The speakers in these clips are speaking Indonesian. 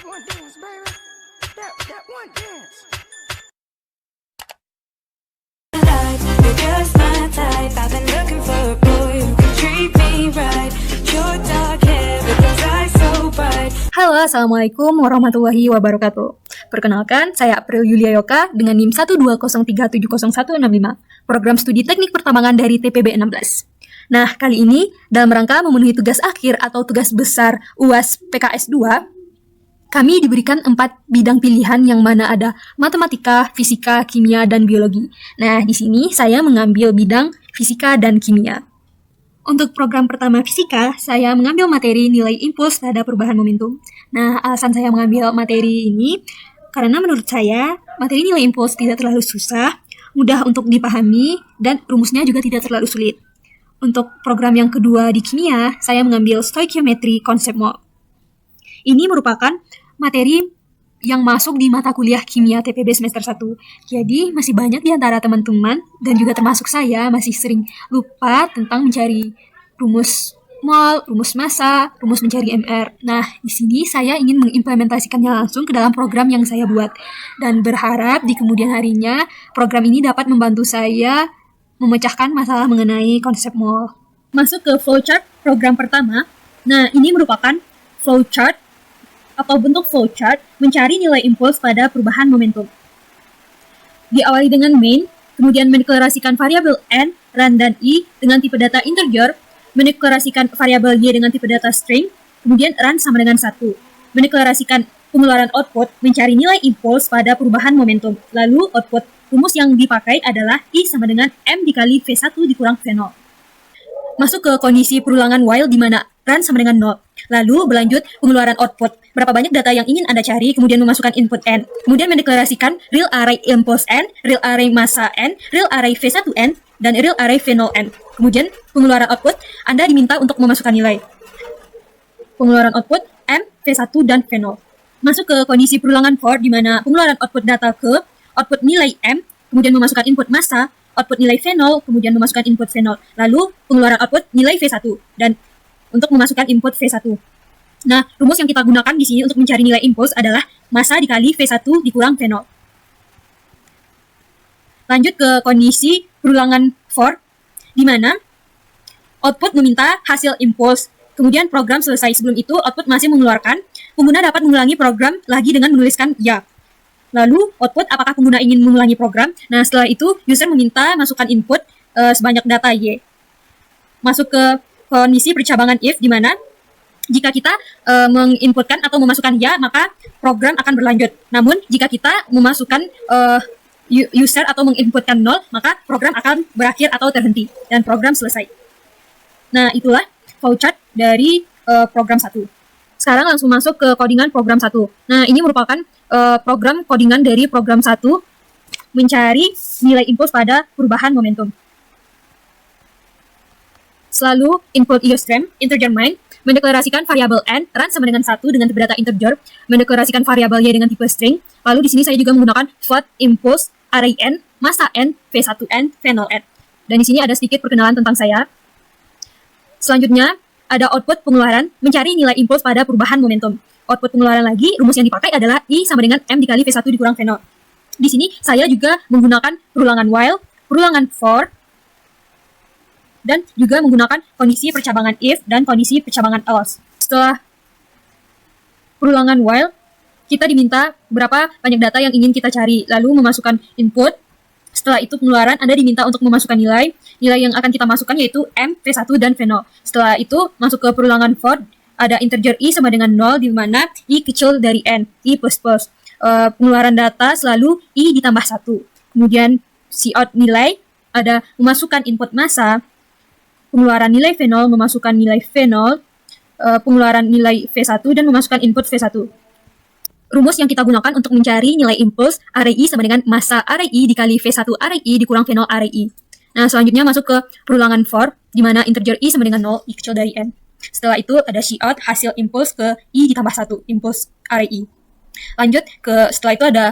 one dance, baby. That one dance. You're just my type. I've been looking for a boy who can treat me right. Your dark hair, but those eyes so bright. Halo, Assalamualaikum warahmatullahi wabarakatuh. Perkenalkan, saya April Yulia Yoka dengan NIM 120370165, program studi teknik pertambangan dari TPB 16. Nah, kali ini dalam rangka memenuhi tugas akhir atau tugas besar UAS PKS 2, kami diberikan 4 bidang pilihan yang mana ada matematika, fisika, kimia, dan biologi. Nah, di sini saya mengambil bidang fisika dan kimia. Untuk program pertama fisika, saya mengambil materi nilai impuls pada perubahan momentum. Nah, alasan saya mengambil materi ini karena menurut saya materi nilai impuls tidak terlalu susah, mudah untuk dipahami, dan rumusnya juga tidak terlalu sulit. Untuk program yang kedua di kimia, saya mengambil stoichiometry konsep mol. Ini merupakan materi yang masuk di mata kuliah kimia TPB semester 1. Jadi masih banyak di antara teman-teman dan juga termasuk saya masih sering lupa tentang mencari rumus mol, rumus massa, rumus mencari MR. Nah, di sini saya ingin mengimplementasikannya langsung ke dalam program yang saya buat dan berharap di kemudian harinya program ini dapat membantu saya memecahkan masalah mengenai konsep mol. Masuk ke flowchart program pertama. Nah, ini merupakan flowchart atau bentuk flowchart mencari nilai impuls pada perubahan momentum. Diawali dengan main, kemudian mendeklarasikan variabel n, run, dan i dengan tipe data integer, mendeklarasikan variabel y dengan tipe data string, kemudian run sama dengan 1. Mendeklarasikan pengeluaran output mencari nilai impuls pada perubahan momentum. Lalu output rumus yang dipakai adalah I sama dengan M dikali V1 dikurang V0. Masuk ke kondisi perulangan while di mana run sama dengan 0. Lalu berlanjut pengeluaran output. Berapa banyak data yang ingin Anda cari, kemudian memasukkan input n. Kemudian mendeklarasikan real array impulse n, real array massa n, real array V1n, dan real array V0n. Kemudian pengeluaran output, Anda diminta untuk memasukkan nilai. Pengeluaran output M, V1, dan V0. Masuk ke kondisi perulangan for di mana pengeluaran output data ke output nilai M, kemudian memasukkan input massa, output nilai V0, kemudian memasukkan input V0. Lalu pengeluaran output nilai V1 dan untuk memasukkan input V1. Nah, rumus yang kita gunakan di sini untuk mencari nilai impuls adalah massa dikali V1 dikurang V0. Lanjut ke kondisi perulangan for di mana output meminta hasil impuls. Kemudian program selesai. Sebelum itu output masih mengeluarkan. Pengguna dapat mengulangi program lagi dengan menuliskan ya. Lalu output apakah pengguna ingin mengulangi program. Nah, setelah itu user meminta masukkan input sebanyak data Y. Masuk ke kondisi percabangan if di mana jika kita menginputkan atau memasukkan ya, maka program akan berlanjut. Namun jika kita memasukkan user atau menginputkan 0, maka program akan berakhir atau terhenti dan program selesai. Nah, itulah flowchart dari program 1. Sekarang langsung masuk ke codingan program 1. Nah, ini merupakan program codingan dari program 1 mencari nilai impuls pada perubahan momentum. Selalu input IOStream, integer main, mendeklarasikan variabel n, run sama dengan 1 dengan tipe data integer, mendeklarasikan variabel y dengan tipe string. Lalu di sini saya juga menggunakan float impulse, array n, massa n, v1n, v0n. Dan di sini ada sedikit perkenalan tentang saya. Selanjutnya ada output pengeluaran mencari nilai impuls pada perubahan momentum. Output pengeluaran lagi, rumus yang dipakai adalah I sama dengan M dikali V1 dikurang V0. Di sini saya juga menggunakan perulangan while, perulangan for, dan juga menggunakan kondisi percabangan if dan kondisi percabangan else. Setelah perulangan while, kita diminta berapa banyak data yang ingin kita cari, lalu memasukkan input. Setelah itu pengeluaran, Anda diminta untuk memasukkan nilai yang akan kita masukkan yaitu M, V1, dan V0. Setelah itu masuk ke perulangan for, ada integer I sama dengan 0 di mana I kecil dari N, I plus plus. Pengeluaran data selalu I ditambah 1. Kemudian cout nilai, ada memasukkan input massa, pengeluaran nilai V0, memasukkan nilai V0, pengeluaran nilai V1, dan memasukkan input V1. Rumus yang kita gunakan untuk mencari nilai impuls array I sama dengan massa array I dikali V1 array I dikurang V0 array I. Nah, selanjutnya masuk ke perulangan for, di mana integer I sama dengan 0, I kecil dari N. Setelah itu ada cout hasil impuls ke I ditambah 1, impuls array I. Lanjut ke, setelah itu ada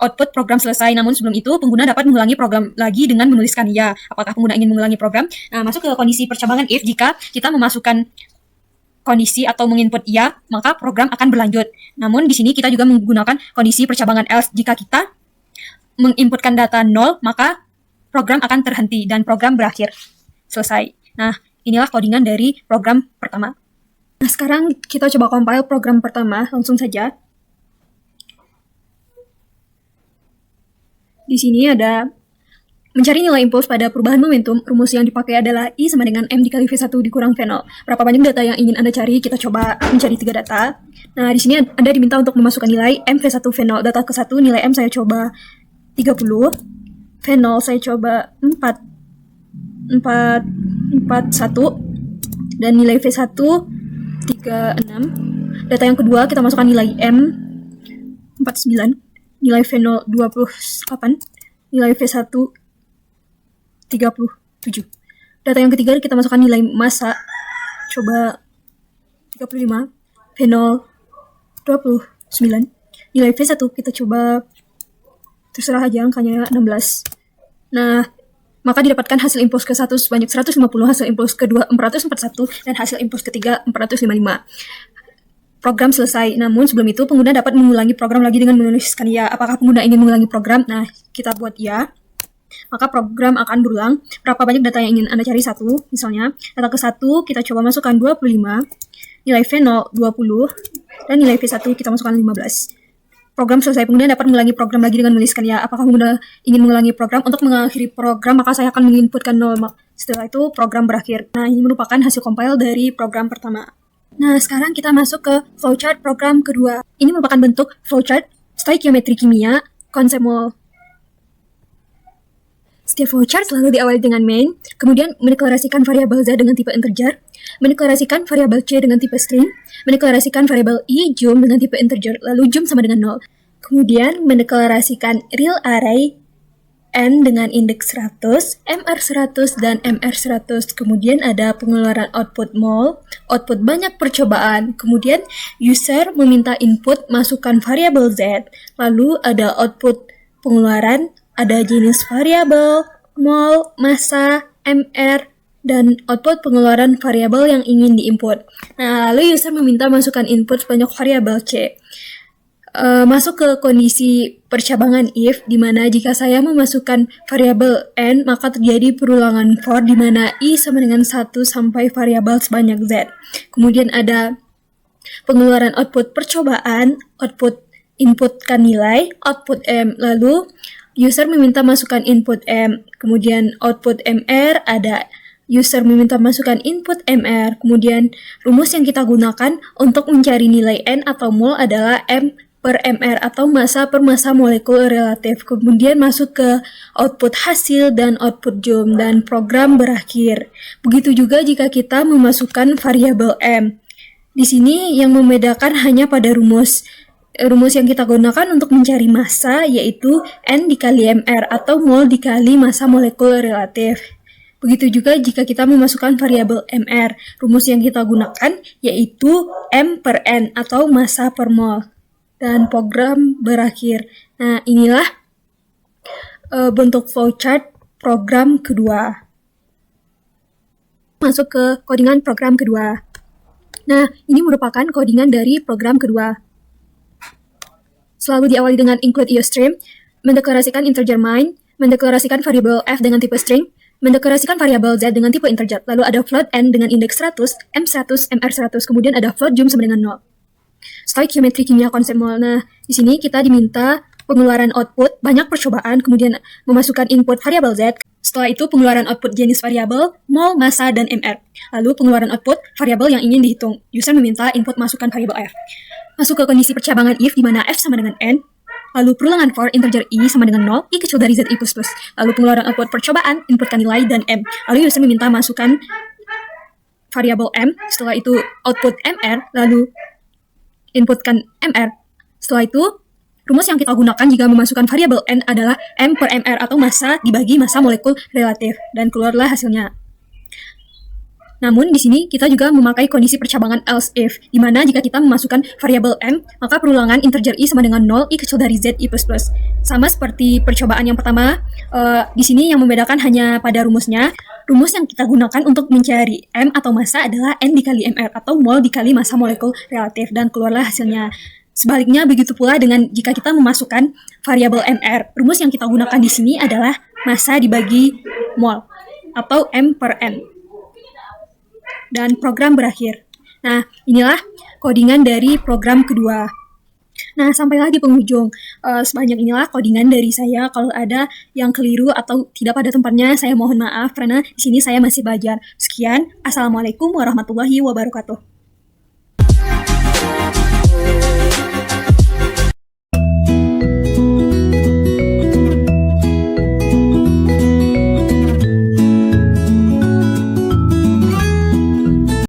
output program selesai. Namun sebelum itu pengguna dapat mengulangi program lagi dengan menuliskan ya. Apakah pengguna ingin mengulangi program? Nah, masuk ke kondisi percabangan if jika kita memasukkan kondisi atau menginput iya, maka program akan berlanjut. Namun di sini kita juga menggunakan kondisi percabangan else. Jika kita menginputkan data 0, maka program akan terhenti dan program berakhir. Selesai. Nah, inilah codingan dari program pertama. Nah, sekarang kita coba compile program pertama, langsung saja. Di sini ada mencari nilai impuls pada perubahan momentum. Rumus yang dipakai adalah I sama dengan M dikali V1 dikurang V0. Berapa banyak data yang ingin Anda cari? Kita coba mencari 3 data. Nah, di sini Anda diminta untuk memasukkan nilai M V1 V0. Data ke-1, nilai M saya coba 30. V0 saya coba 41. Dan nilai V1 36. Data yang kedua kita masukkan nilai M 49. Nilai V0 28, nilai V1 37. Data yang ketiga kita masukkan nilai massa, coba 35, V0 29, nilai V1 kita coba terserah aja angkanya 16. Nah, maka didapatkan hasil impuls ke-1 sebanyak 150, hasil impuls kedua 441, dan hasil impuls ketiga 455. Program selesai. Namun sebelum itu pengguna dapat mengulangi program lagi dengan menuliskan ya. Apakah pengguna ingin mengulangi program? Nah, kita buat ya. Maka program akan berulang. Berapa banyak data yang ingin Anda cari? 1. Misalnya, data ke-1 kita coba masukkan 25, nilai V0 20, dan nilai V1 kita masukkan 15. Program selesai. Pengguna dapat mengulangi program lagi dengan menuliskan ya. Apakah pengguna ingin mengulangi program? Untuk mengakhiri program, maka saya akan menginputkan 0. Setelah itu program berakhir. Nah, ini merupakan hasil compile dari program pertama. Nah, sekarang kita masuk ke flowchart program kedua. Ini merupakan bentuk flowchart stoikiometri kimia konsep mol. Setiap flowchart selalu diawali dengan main, kemudian mendeklarasikan variabel Z dengan tipe integer, mendeklarasikan variabel C dengan tipe string, mendeklarasikan variabel I jum dengan tipe integer, lalu jum sama dengan 0. Kemudian mendeklarasikan real array N dengan indeks 100, MR 100, dan MR 100. Kemudian ada pengeluaran output mol, output banyak percobaan. Kemudian user meminta input masukkan variabel Z. Lalu ada output pengeluaran, ada jenis variabel, mol, massa, MR, dan output pengeluaran variabel yang ingin diinput. Nah, lalu user meminta masukkan input sebanyak variabel C. Masuk ke kondisi percabangan if, di mana jika saya memasukkan variabel n, maka terjadi perulangan for, di mana i sama dengan 1 sampai variabel sebanyak z. Kemudian ada pengeluaran output percobaan, output inputkan nilai, output m. Lalu user meminta masukkan input m, kemudian output mr, ada user meminta masukkan input mr. Kemudian rumus yang kita gunakan untuk mencari nilai n atau mol adalah m per mr atau massa per massa molekul relatif. Kemudian masuk ke output hasil dan output jum, dan program berakhir. Begitu juga jika kita memasukkan variabel m. Di sini yang membedakan hanya pada rumus. Rumus yang kita gunakan untuk mencari massa yaitu n dikali mr atau mol dikali massa molekul relatif. Begitu juga jika kita memasukkan variabel mr. Rumus yang kita gunakan yaitu m per n atau massa per mol. Dan program berakhir. Nah, inilah bentuk flowchart program kedua. Masuk ke codingan program kedua. Nah, ini merupakan codingan dari program kedua. Selalu diawali dengan include iostream, mendeklarasikan integer main, mendeklarasikan variabel f dengan tipe string, mendeklarasikan variabel z dengan tipe integer, lalu ada float n dengan indeks 100, m100, mr100, kemudian ada float jum sama dengan 0. Stoikiometri kimia konsep mol. Nah, di sini kita diminta pengeluaran output, banyak percobaan, kemudian memasukkan input variabel Z. Setelah itu pengeluaran output jenis variabel, mol, massa, dan MR. Lalu pengeluaran output variabel yang ingin dihitung. User meminta input masukkan variabel F. Masuk ke kondisi percabangan if, di mana F sama dengan N. Lalu perulangan for integer I sama dengan 0, I kecil dari Z I++. Lalu pengeluaran output percobaan, inputkan nilai, dan M. Lalu user meminta masukkan variabel M. Setelah itu output MR, lalu inputkan MR. Setelah itu, rumus yang kita gunakan jika memasukkan variabel N adalah M per MR atau massa dibagi massa molekul relatif, dan keluarlah hasilnya. Namun di sini kita juga memakai kondisi percabangan else if, di mana jika kita memasukkan variabel M, maka perulangan integer I sama dengan 0, I kecil dari Z I++. Sama seperti percobaan yang pertama, di sini yang membedakan hanya pada rumusnya. Rumus yang kita gunakan untuk mencari M atau massa adalah N dikali MR atau mol dikali massa molekul relatif, dan keluarlah hasilnya. Sebaliknya begitu pula dengan jika kita memasukkan variabel MR. Rumus yang kita gunakan di sini adalah massa dibagi mol atau M per N. Dan program berakhir. Nah, inilah codingan dari program kedua. Nah, sampailah di penghujung. Sebanyak inilah codingan dari saya. Kalau ada yang keliru atau tidak pada tempatnya, saya mohon maaf karena di sini saya masih belajar. Sekian, Assalamualaikum warahmatullahi wabarakatuh.